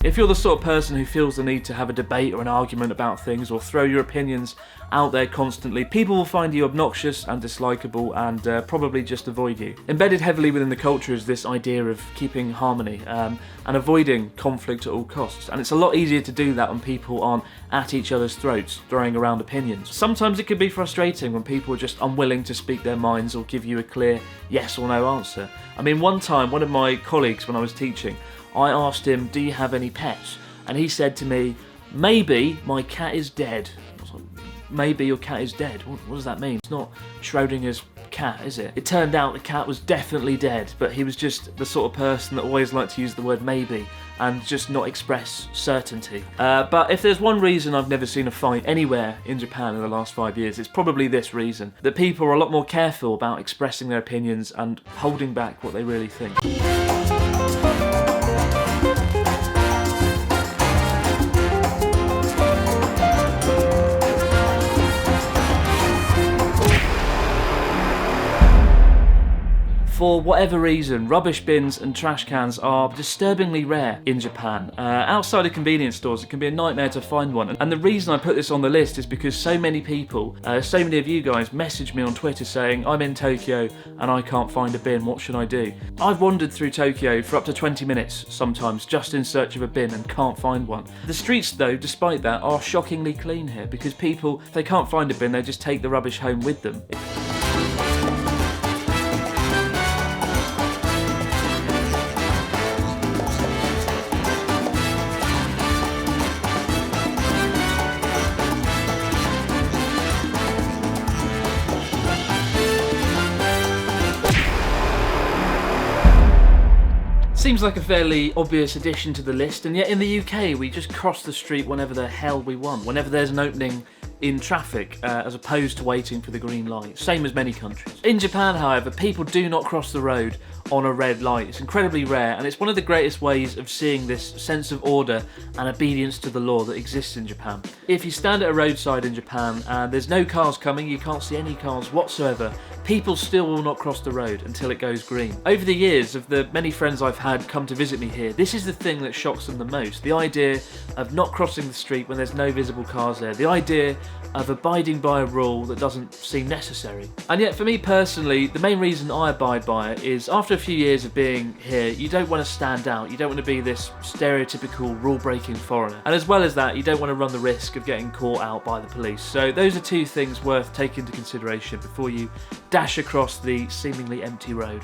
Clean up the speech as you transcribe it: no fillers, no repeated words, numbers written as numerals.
If you're the sort of person who feels the need to have a debate or an argument about things or throw your opinions out there constantly, people will find you obnoxious and dislikable and probably just avoid you. Embedded heavily within the culture is this idea of keeping harmony and avoiding conflict at all costs. And it's a lot easier to do that when people aren't at each other's throats, throwing around opinions. Sometimes it can be frustrating when people are just unwilling to speak their minds or give you a clear yes or no answer. I mean, one time, one of my colleagues when I was teaching, I asked him, "Do you have any pets?" And he said to me, "Maybe my cat is dead." I was like, "Maybe your cat is dead? What does that mean? It's not Schrodinger's cat, is it?" It turned out the cat was definitely dead, but he was just the sort of person that always liked to use the word maybe and just not express certainty. But if there's one reason I've never seen a fight anywhere in Japan in the last 5 years, it's probably this reason: that people are a lot more careful about expressing their opinions and holding back what they really think. For whatever reason, rubbish bins and trash cans are disturbingly rare in Japan. Outside of convenience stores, it can be a nightmare to find one. And the reason I put this on the list is because so many people, so many of you guys message me on Twitter saying, "I'm in Tokyo and I can't find a bin, what should I do?" I've wandered through Tokyo for up to 20 minutes sometimes just in search of a bin and can't find one. The streets though, despite that, are shockingly clean here because people, if they can't find a bin, they just take the rubbish home with them. Seems like a fairly obvious addition to the list, and yet in the UK we just cross the street whenever the hell we want, whenever there's an opening in traffic, as opposed to waiting for the green light, same as many countries. In Japan, however, people do not cross the road on a red light. It's incredibly rare, and it's one of the greatest ways of seeing this sense of order and obedience to the law that exists in Japan. If you stand at a roadside in Japan and there's no cars coming, you can't see any cars whatsoever, people still will not cross the road until it goes green. Over the years of the many friends I've had come to visit me here, this is the thing that shocks them the most. The idea of not crossing the street when there's no visible cars there. The idea of abiding by a rule that doesn't seem necessary. And yet for me personally, the main reason I abide by it is after a few years of being here, you don't want to stand out. You don't want to be this stereotypical rule-breaking foreigner. And as well as that, you don't want to run the risk of getting caught out by the police. So those are two things worth taking into consideration before you dash across the seemingly empty road.